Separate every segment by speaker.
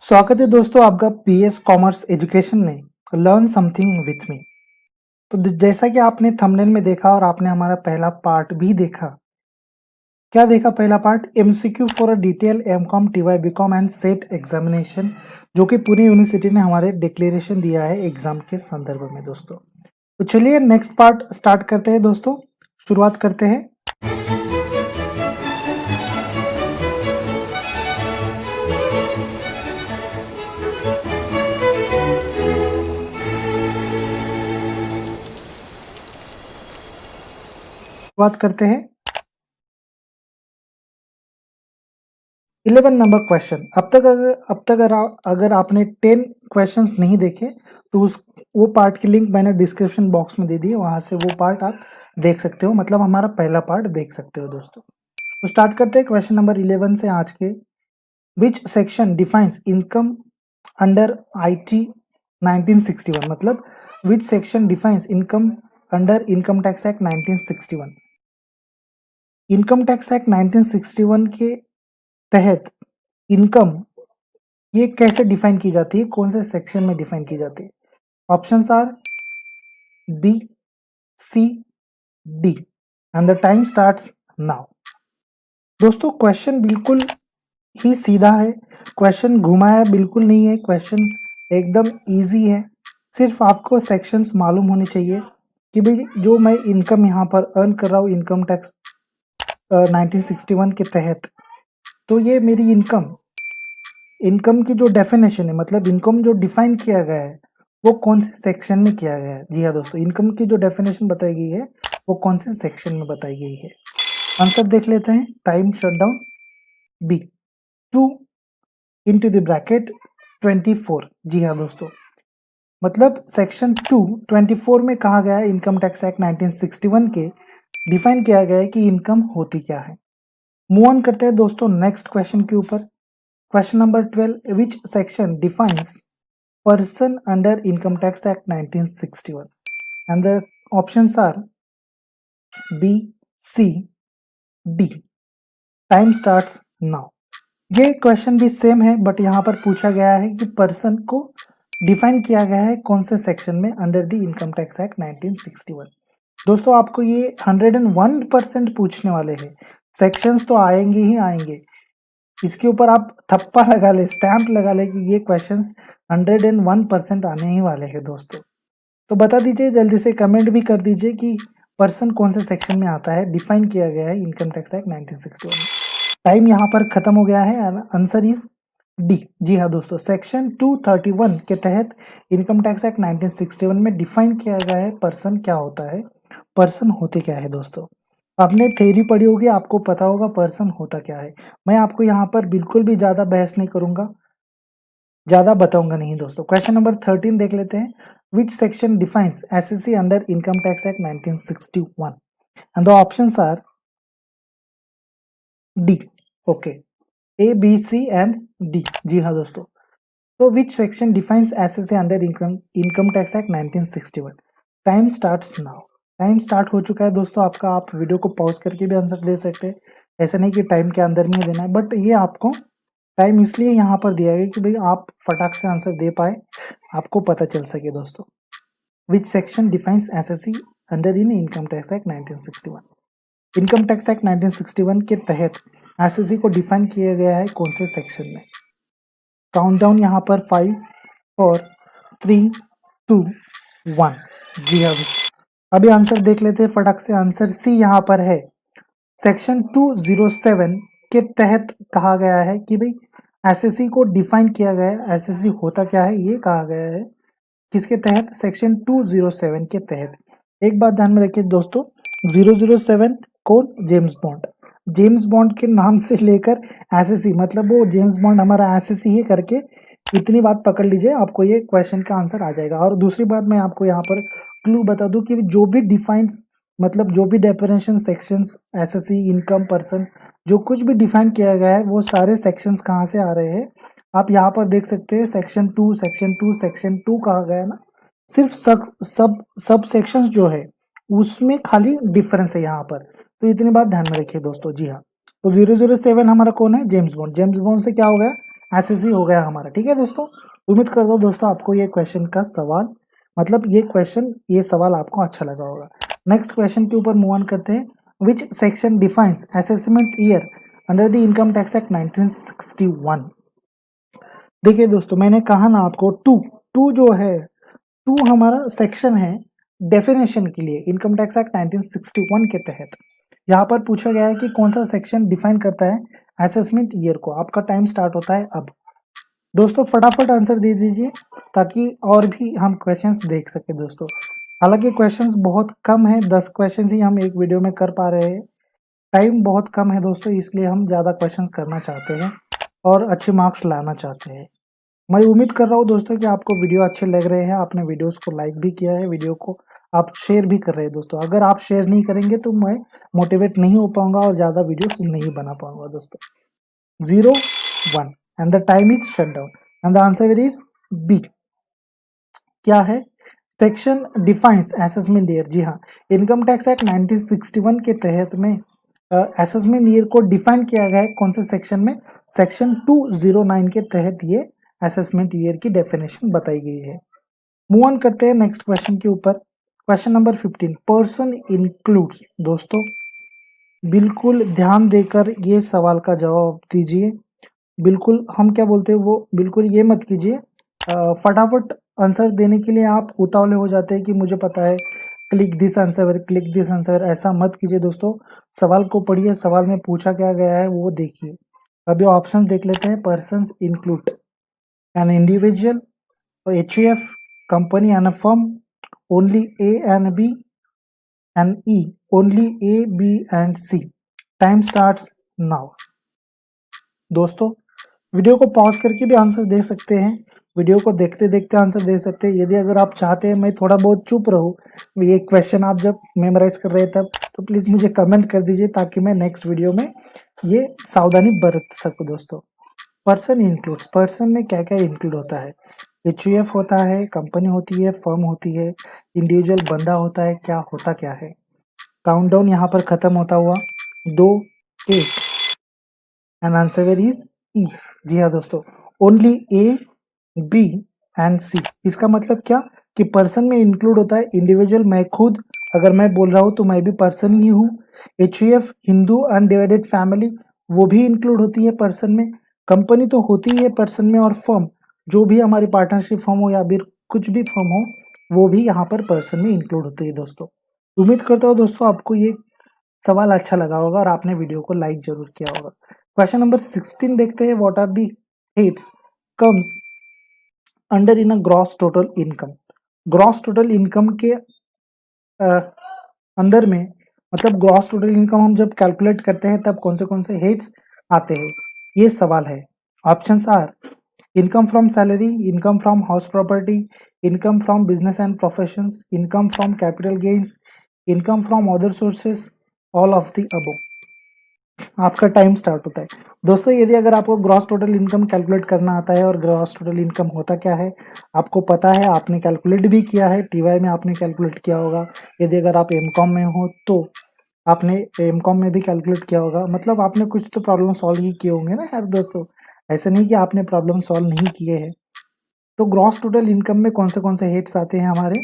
Speaker 1: स्वागत है दोस्तों आपका पीएस कॉमर्स एजुकेशन में लर्न समथिंग विथ मी। तो जैसा कि आपने थंबनेल में देखा और आपने हमारा पहला पार्ट भी देखा। क्या देखा पहला part? MCQ for a detail MCom TY BCom and set examination, जो कि पुणे यूनिवर्सिटी ने हमारे डिक्लेरेशन दिया है एग्जाम के संदर्भ में दोस्तों। तो चलिए नेक्स्ट पार्ट स्टार्ट करते हैं दोस्तों, शुरुआत करते हैं। शुरुआत करते हैं 11 नंबर क्वेश्चन। अब तक अगर आपने 10 क्वेश्चंस नहीं देखे तो वो पार्ट की लिंक मैंने डिस्क्रिप्शन बॉक्स में दे दी है, वहां से वो पार्ट आप देख सकते हो, मतलब हमारा पहला पार्ट देख सकते हो दोस्तों। तो स्टार्ट करते हैं क्वेश्चन नंबर 11 से आज के। विच section defines income under IT 1961, मतलब विच section defines income under income tax act 1961। Income tax act 1961 के तहत इनकम ये कैसे डिफाइन की जाती है, कौन से सेक्शन में डिफाइन की जाती है? Options are B, C, D and the time starts now. दोस्तों क्वेश्चन बिल्कुल ही सीधा है, क्वेश्चन घुमाया बिल्कुल नहीं है, क्वेश्चन एकदम इजी है। सिर्फ आपको सेक्शंस मालूम होने चाहिए कि भाई जो मैं इनकम यहाँ पर अर्न कर रहा हूँ इनकम टैक्स 1961 के तहत, तो ये मेरी इनकम की जो डेफिनेशन है, मतलब इनकम जो डिफाइन किया गया है वो कौन से सेक्शन में किया गया है। जी हाँ दोस्तों, इनकम की जो डेफिनेशन बताई गई है वो कौन से सेक्शन में बताई गई है। आंसर देख लेते हैं। Time shutdown B 2 into the bracket 24। जी हाँ दोस्तों, मतलब सेक्शन 224 में कहा गया है इनकम टैक्स एक्ट 1961 के डिफाइन किया गया है कि इनकम होती क्या है। मूव ऑन करते हैं दोस्तों नेक्स्ट क्वेश्चन के ऊपर। Question number 12, which section defines person under income tax act 1961 and the options are B, C, D. Time starts now. ये क्वेश्चन भी सेम है बट यहाँ पर पूछा गया है कि पर्सन को डिफाइन किया गया है कौन से सेक्शन में under the income tax act 1961। दोस्तों आपको ये 101% पूछने वाले हैं, सेक्शंस तो आएंगे ही आएंगे। इसके ऊपर आप थप्पा लगा ले, स्टैंप लगा ले कि ये क्वेश्चंस 101% आने ही वाले हैं दोस्तों। तो बता दीजिए, जल्दी से कमेंट भी कर दीजिए कि पर्सन कौन से सेक्शन में आता है, डिफाइन किया गया है इनकम टैक्स एक्ट 1961 में। टाइम यहाँ पर खत्म हो गया है, आंसर इज डी। जी हाँ दोस्तों, सेक्शन 231 के तहत इनकम टैक्स एक्ट 1961 में डिफाइन किया गया है पर्सन क्या होता है, पर्सन होते क्या है दोस्तों। आपने थ्योरी पढ़ी होगी, आपको पता होगा पर्सन होता क्या है। मैं आपको यहाँ पर बिल्कुल भी ज्यादा बहस नहीं करूंगा, ज्यादा बताऊंगा नहीं दोस्तों। क्वेश्चन नंबर 13 देख लेते हैं। Which section defines SSC under income tax act 1961 and the options are D. Okay, A B C and D. जी हाँ दोस्तों, तो which section defines SSC under income tax act 1961। Time starts now. Time start हो चुका है दोस्तों आपका। आप वीडियो को पॉज करके भी आंसर दे सकते हैं, ऐसा नहीं कि टाइम के अंदर में देना है, बट ये आपको टाइम इसलिए यहाँ पर दिया गया कि भाई आप फटाक से आंसर दे पाए, आपको पता चल सके दोस्तों। विच section defines SSC under in income tax act 1961। Income tax act 1961 के तहत एसएससी को डिफाइन किया गया है कौन से सेक्शन में। काउंटडाउन यहाँ पर 5 4 3 2 1। जी हाँ, अभी आंसर देख लेते हैं फटाक से। आंसर सी यहाँ पर है। सेक्शन 207 के तहत कहा गया है कि भाई एसएससी को डिफाइन किया गया है, एसएससी होता क्या है ये कहा गया है किसके तहत, सेक्शन 207 के तहत। एक बात ध्यान में रखिए दोस्तों, 007 कौन? James bond. जेम्स बॉन्ड के नाम से लेकर एसएससी, मतलब वो जेम्स बॉन्ड हमारा एसएससी ही करके, इतनी बात पकड़ लीजिए, आपको ये क्वेश्चन का आंसर आ जाएगा। और दूसरी बात मैं आपको यहाँ पर क्लू बता दूं कि जो भी डिफाइंस, मतलब जो भी definition sections SSC income person जो कुछ भी डिफाइन किया गया है वो सारे सेक्शंस कहाँ से आ रहे हैं, आप यहाँ पर देख सकते हैं। सेक्शन 2 सेक्शन 2 सेक्शन 2 कहा गया है ना, सिर्फ सब सेक्शंस जो है उसमें खाली डिफरेंस है यहाँ पर, तो इतनी बात ध्यान में रखिए दोस्तों। जी हाँ, तो 007 हमारा कौन है? James bond. जेम्स बॉन्ड से क्या हो गया? एसएससी हो गया हमारा। ठीक है दोस्तों, उम्मीद करता हूँ दोस्तों आपको ये क्वेश्चन का सवाल मतलब ये सवाल आपको अच्छा लगा होगा। नेक्स्ट क्वेश्चन के ऊपर मूव ऑन करते हैं। Which section defines assessment year under the income tax act 1961। देखिए दोस्तों, मैंने कहा ना आपको टू जो है, टू हमारा सेक्शन है डेफिनेशन के लिए इनकम टैक्स एक्ट 1961 के तहत। यहाँ पर पूछा गया है कि कौन सा सेक्शन डिफाइन करता है असेसमेंट ईयर को। आपका टाइम स्टार्ट होता है अब। दोस्तों फटाफट आंसर दे दीजिए ताकि और भी हम क्वेश्चंस देख सके दोस्तों। हालांकि क्वेश्चंस बहुत कम है, 10 क्वेश्चंस ही हम एक वीडियो में कर पा रहे हैं। टाइम बहुत कम है दोस्तों, इसलिए हम ज़्यादा क्वेश्चंस करना चाहते हैं और अच्छे मार्क्स लाना चाहते हैं। मैं उम्मीद कर रहा हूँ दोस्तों कि आपको वीडियो अच्छे लग रहे हैं। आपने वीडियोस को लाइक भी किया है, वीडियो को आप शेयर भी कर रहे हैं दोस्तों। अगर आप शेयर नहीं करेंगे तो मैं मोटिवेट नहीं हो पाऊंगा और ज़्यादा वीडियोस नहीं बना पाऊंगा दोस्तों। 0 1 and the time is shut down and the answer is B. क्या है? Section defines assessment year. जी हाँ, इनकम टैक्स एक्ट 1961 के तहत में असेसमेंट ईयर को डिफाइन किया गया है। कौन से सेक्शन में? सेक्शन 209 के तहत ये असेसमेंट ईयर की डेफिनेशन बताई गई है। मूव ऑन करते हैं नेक्स्ट क्वेश्चन के ऊपर। Question number 15, person includes. दोस्तों बिल्कुल ध्यान देकर ये सवाल का जवाब दीजिए। बिल्कुल हम क्या बोलते हैं वो बिल्कुल ये मत कीजिए। फटाफट आंसर देने के लिए आप उतावले हो जाते हैं कि मुझे पता है, click this answer, click this answer. ऐसा मत कीजिए दोस्तों। सवाल को पढ़िए, सवाल में पूछा क्या गया है वो देखिए। अभी ऑप्शन देख लेते हैं। Persons include an individual, HUF, company and a firm, only A and B, and E, only A, B and C. Time starts now. दोस्तों वीडियो को पॉज करके भी आंसर दे सकते हैं, वीडियो को देखते देखते आंसर दे सकते हैं। यदि अगर आप चाहते हैं मैं थोड़ा बहुत चुप रहूं, ये क्वेश्चन आप जब मेमोराइज कर रहे हैं तब, तो प्लीज़ मुझे कमेंट कर दीजिए ताकि मैं नेक्स्ट वीडियो में ये सावधानी बरत सकूं दोस्तों। पर्सन इंक्लूड्स, पर्सन में क्या क्या इंक्लूड होता है? HUF होता है, कंपनी होती है, फर्म होती है, इंडिविजुअल बंदा होता है, क्या है? काउंटडाउन यहाँ पर खत्म होता हुआ 2 1 एंड आंसर इज ई। जी हाँ दोस्तों, only A, B and C। इसका मतलब क्या कि पर्सन में इंक्लूड होता है इंडिविजुअल, मैं खुद अगर मैं बोल रहा हूँ तो मैं भी पर्सन ही हूँ। HUF हिंदू अनडिवाइडेड फैमिली, वो भी इंक्लूड होती है पर्सन में। कंपनी तो होती ही है पर्सन में, और फर्म जो भी हमारी पार्टनरशिप फर्म हो या फिर कुछ भी फर्म हो वो भी यहाँ पर पर्सन में इंक्लूड होती है दोस्तों। उम्मीद करता हूँ दोस्तों आपको ये सवाल अच्छा लगा होगा और आपने वीडियो को लाइक जरूर किया होगा। क्वेश्चन नंबर 16 देखते हैं। What are the heads comes under in a gross total income. Gross total income के अंदर में मतलब ग्रॉस टोटल इनकम हम जब कैलकुलेट करते हैं तब कौन से हेड्स आते हैं, ये सवाल है। Options are income from salary, income from house property, income from business and professions, income from capital gains, income from other sources, all of the above. आपका टाइम स्टार्ट होता है दोस्तों। यदि अगर आपको ग्रॉस टोटल इनकम कैलकुलेट करना आता है, और ग्रॉस टोटल इनकम होता क्या है आपको पता है, आपने कैलकुलेट भी किया है, TY में आपने कैलकुलेट किया होगा। यदि अगर आप MCOM में हो तो आपने MCOM में भी कैलकुलेट किया होगा, मतलब आपने कुछ तो प्रॉब्लम सॉल्व ही किए होंगे ना यार दोस्तों। ऐसा नहीं कि आपने प्रॉब्लम सॉल्व नहीं किए हैं। तो ग्रॉस टोटल इनकम में कौन से हेड्स आते हैं हमारे?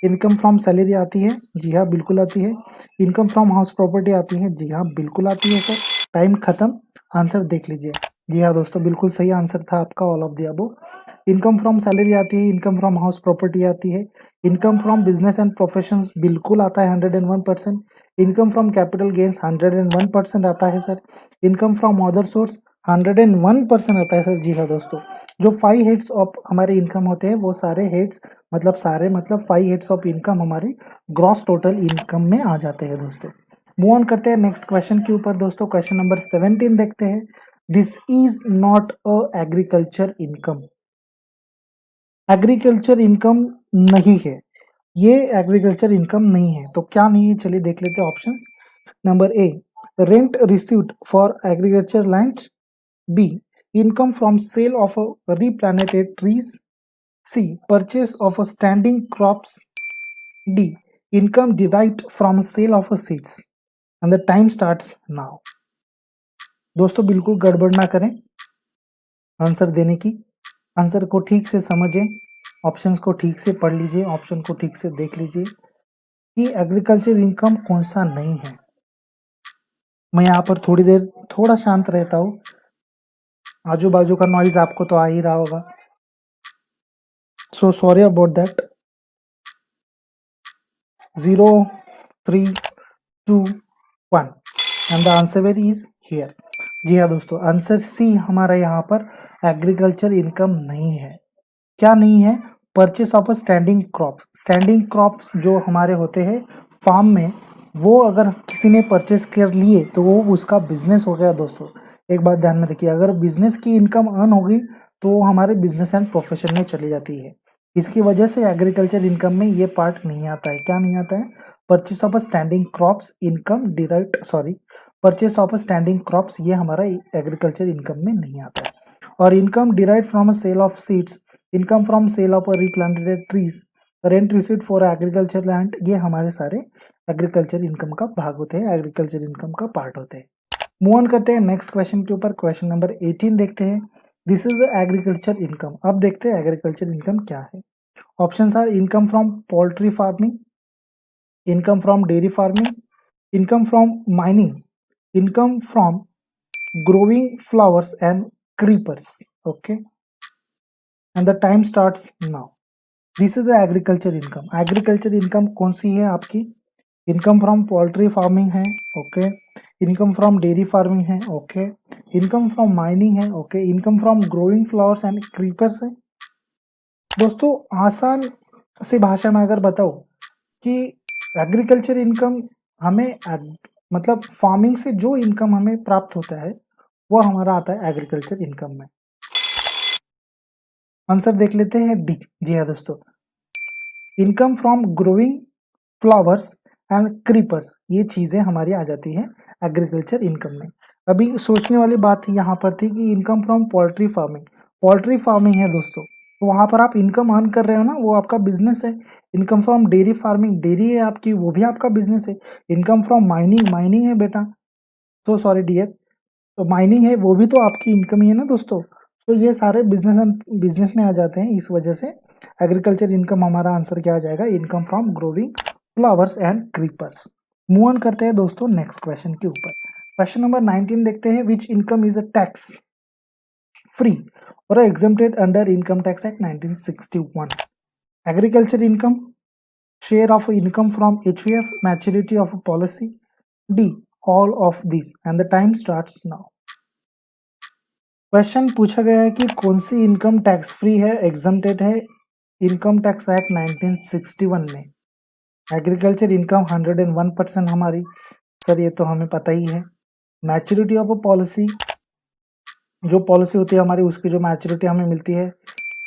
Speaker 1: इनकम फ्रॉम सैलरी आती है, जी हाँ बिल्कुल आती है। इनकम फ्रॉम हाउस प्रॉपर्टी आती है, जी हाँ बिल्कुल आती है सर। टाइम खत्म, आंसर देख लीजिए। जी हाँ दोस्तों, बिल्कुल सही आंसर था आपका, all of the above. Income from salary आती है, इनकम फ्रॉम हाउस प्रॉपर्टी आती है, income from business and professions बिल्कुल आता है 101%। इनकम फ्रॉम कैपिटल गेन्स 101% आता है sir. Income from other source 101% आता है सर। जी हाँ दोस्तों, जो 5 हेड्स ऑफ हमारे इनकम होते हैं वो सारे हेड्स मतलब 5 हेड्स ऑफ इनकम हमारे ग्रॉस टोटल इनकम में आ जाते हैं दोस्तों। मूव ऑन करते हैं नेक्स्ट क्वेश्चन के ऊपर दोस्तों। क्वेश्चन नंबर 17 देखते हैं। This is not a agriculture income. Agriculture income नहीं है, ये एग्रीकल्चर इनकम नहीं है। तो क्या नहीं है चलिए देख लेते हैं options. Number A, rent received for agriculture land. B, income from sale of replanted trees. C, purchase of standing crops. D, income derived from sale of seeds. And the time starts now. दोस्तों बिल्कुल गड़बड़ ना करें, answer देने की। Answer को ठीक से समझें, ऑप्शंस को ठीक से पढ़ लीजिए, ऑप्शन को ठीक से देख लीजिए कि एग्रीकल्चर इनकम कौन सा नहीं है। मैं यहाँ पर थोड़ी देर थोड़ा शांत रहता हूँ, आजू बाजू का नॉइज आपको तो आ ही रहा होगा, so sorry about that. 0, 3, 2, 1 and the answer is here. जी हाँ दोस्तों, आंसर सी हमारा यहाँ पर एग्रीकल्चर इनकम नहीं है। क्या नहीं है? Purchase of a standing crops. Standing crops जो हमारे होते हैं फार्म में, वो अगर किसी ने परचेस कर लिए तो वो उसका बिजनेस हो गया दोस्तों। एक बात ध्यान में रखिए, अगर बिजनेस की इनकम अर्न होगी तो वो हमारे बिजनेस एंड प्रोफेशन में चली जाती है। इसकी वजह से एग्रीकल्चर इनकम में ये पार्ट नहीं आता है। क्या नहीं आता है? Purchase of a standing crops income derived, sorry, purchase of a standing crops ये हमारा एग्रीकल्चर इनकम में नहीं आता है। और income derived from a sale of seeds, income from sale of replanted trees, rent received for agriculture land, ये हमारे सारे एग्रीकल्चर इनकम का भाग होते हैं, एग्रीकल्चर इनकम का पार्ट होते हैं। मूव ऑन करते हैं नेक्स्ट क्वेश्चन के ऊपर। क्वेश्चन नंबर 18 देखते हैं। This is agriculture income. अब देखते हैं एग्रीकल्चर इनकम क्या है। Options are income from poultry farming, income from dairy farming, income from mining, income from growing flowers and creepers. Okay, and the time starts now. This is the agriculture income. Agriculture income कौन सी है आपकी? Income from poultry farming है, okay, income from dairy farming है, okay, income from mining है, okay, income from growing flowers and creepers है। दोस्तों आसान सी भाषा में अगर बताओ कि एग्रीकल्चर इनकम हमें मतलब फार्मिंग से जो इनकम हमें प्राप्त होता है वो हमारा आता है एग्रीकल्चर इनकम में। आंसर देख लेते हैं डी। जी हाँ दोस्तों, income from growing flowers and creepers, ये चीजें हमारी आ जाती हैं एग्रीकल्चर इनकम में। अभी सोचने वाली बात यहाँ पर थी कि income from poultry farming, poultry farming है दोस्तों, तो वहां पर आप इनकम अर्न कर रहे हो ना, वो आपका बिजनेस है। Income from dairy farming, dairy है आपकी, वो भी आपका बिजनेस है। इनकम फ्रॉम माइनिंग, माइनिंग है बेटा, तो सॉरी डियर, तो माइनिंग है, वो भी तो आपकी इनकम ही है ना दोस्तों। तो ये सारे बिजनेस में आ जाते हैं, इस वजह से एग्रीकल्चर इनकम हमारा आंसर क्या आ जाएगा? Income from growing flowers and creepers. Move on करते हैं दोस्तों नेक्स्ट क्वेश्चन के ऊपर। क्वेश्चन नंबर 19 देखते हैं। Which income is a tax free और exempted under income tax act 1961? Agriculture income, share of income from HUF, maturity of policy, D all of this and the time starts now. Question पूछा गया है कि कौन सी income tax free है, exempted है income tax act 1961 में। Agriculture income 101% हमारी, सर ये तो हमें पता ही है। मैच्योरिटी ऑफ अ पॉलिसी, जो पॉलिसी होती है हमारी उसकी जो मैच्योरिटी हमें मिलती है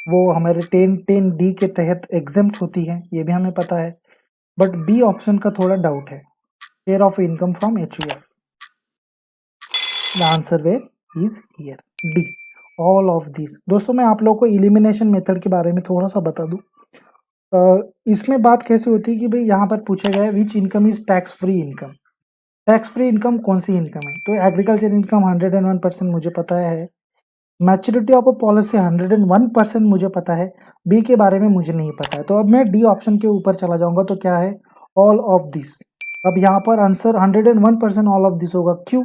Speaker 1: वो हमारे 10(10)D के तहत एग्जेम्प्ट होती है, ये भी हमें पता है। बट बी ऑप्शन का थोड़ा डाउट है, share of income from HUF। The answer where is here D all of this. दोस्तों मैं आप लोगों को इलिमिनेशन मेथड के बारे में थोड़ा सा बता दूं। इसमें बात कैसे होती है कि भाई यहाँ पर पूछा गया है विच income is tax free income. Tax free income कौन सी इनकम है? तो एग्रीकल्चर इनकम 101% मुझे पता है, मैच्योरिटी ऑफ अ पॉलिसी 101% मुझे पता है, बी के बारे में मुझे नहीं पता है। तो अब मैं डी ऑप्शन के ऊपर चला जाऊंगा, तो क्या है? All of this. अब यहाँ पर आंसर 101% ऑल ऑफ दिस होगा। क्यों?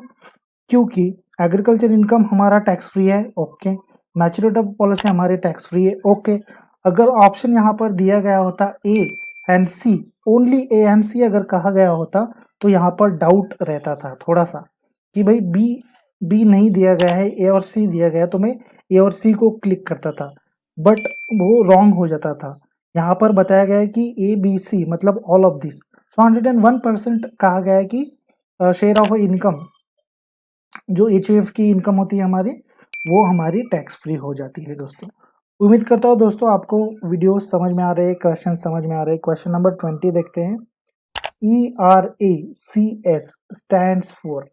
Speaker 1: क्योंकि एग्रीकल्चर इनकम हमारा टैक्स फ्री है, ओके, मैच्योरिटी ऑफ पॉलिसी हमारे टैक्स फ्री है, ओके। अगर ऑप्शन यहाँ पर दिया गया होता A and C, only A and C अगर कहा गया होता तो यहाँ पर डाउट रहता था थोड़ा सा कि भाई बी नहीं दिया गया है, ए और सी दिया गया, तो मैं ए और सी को क्लिक करता था, बट वो रॉन्ग हो जाता था। यहाँ पर बताया गया है कि ABC मतलब ऑल ऑफ दिस, सो 101% कहा गया है कि शेयर ऑफ इनकम, जो HUF की इनकम होती है हमारी, वो हमारी टैक्स फ्री हो जाती है दोस्तों। उम्मीद करता हूँ दोस्तों आपको वीडियो समझ में आ रहे हैं, क्वेश्चन समझ में आ रहे हैं। क्वेश्चन नंबर 20 देखते हैं। ERACS स्टैंड्स फॉर,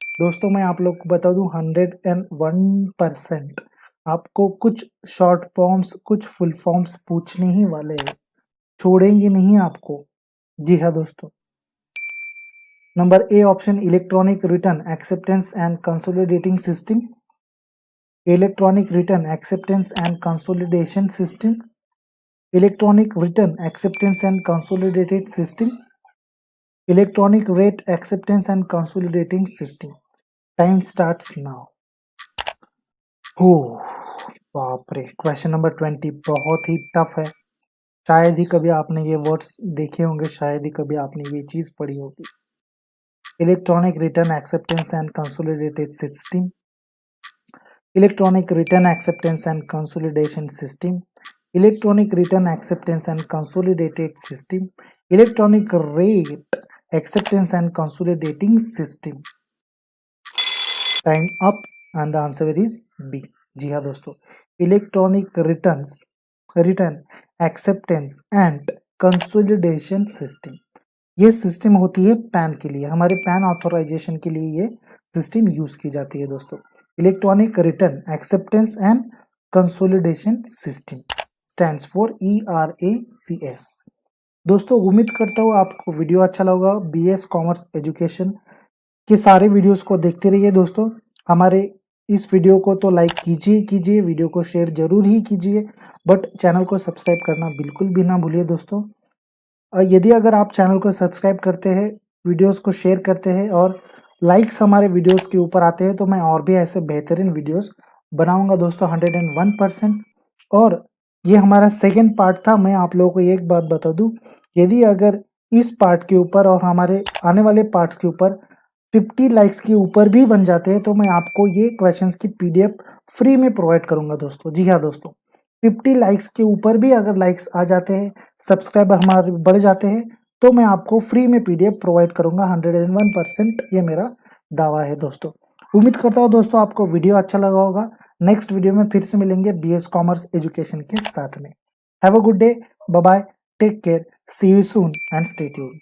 Speaker 1: दोस्तों मैं आप लोग को बता दूं 101% आपको कुछ शॉर्ट फॉर्म्स कुछ फुल फॉर्म्स पूछने ही वाले हैं, छोड़ेंगे नहीं आपको। जी हाँ दोस्तों, number A option electronic return acceptance and consolidating system, electronic return acceptance and consolidation system, electronic return acceptance and consolidated system, electronic rate acceptance and consolidating system. Time starts now. हो बाप रे, क्वेश्चन नंबर 20 बहुत ही tough है। शायद ही कभी आपने ये words देखे होंगे, शायद ही कभी आपने ये चीज पढ़ी होगी। Electronic return acceptance and consolidated system, electronic return acceptance and consolidation system, electronic return acceptance and consolidated system, electronic rate acceptance and consolidating system. Time up and the answer is B. जी हाँ दोस्तों, electronic return acceptance and consolidation system. ये system होती है pan के लिए, हमारे pan authorisation के लिए ये सिस्टम यूज की जाती है दोस्तों। Electronic return acceptance and consolidation system stands for ERACS। दोस्तों उम्मीद करता हूँ आपको वीडियो अच्छा लगा। BS कॉमर्स एजुकेशन के सारे वीडियोस को देखते रहिए दोस्तों। हमारे इस वीडियो को तो लाइक कीजिए, वीडियो को शेयर जरूर ही कीजिए, बट चैनल को सब्सक्राइब करना बिल्कुल भी ना भूलिए दोस्तों। यदि अगर आप चैनल को सब्सक्राइब करते हैं, वीडियोस को शेयर करते हैं और लाइक्स हमारे वीडियोस के ऊपर आते हैं, तो मैं और भी ऐसे बेहतरीन वीडियोस बनाऊंगा दोस्तों 101%। और ये हमारा सेकंड पार्ट था। मैं आप लोगों को एक बात बता दूं, यदि अगर इस पार्ट के ऊपर और हमारे आने वाले पार्ट्स के ऊपर 50 लाइक्स के ऊपर भी बन जाते हैं, तो मैं आपको ये क्वेश्चंस की PDF फ्री में प्रोवाइड करूंगा दोस्तों। जी हाँ दोस्तों, 50 लाइक्स के ऊपर भी अगर लाइक्स आ जाते हैं, सब्सक्राइबर हमारे बढ़ जाते हैं, तो मैं आपको फ्री में PDF प्रोवाइड करूंगा 101%। ये मेरा दावा है दोस्तों। उम्मीद करता हूँ दोस्तों आपको वीडियो अच्छा लगा होगा। नेक्स्ट वीडियो में फिर से मिलेंगे BS कॉमर्स एजुकेशन के साथ में। Have a good day, bye bye, take care, see you soon and stay tuned.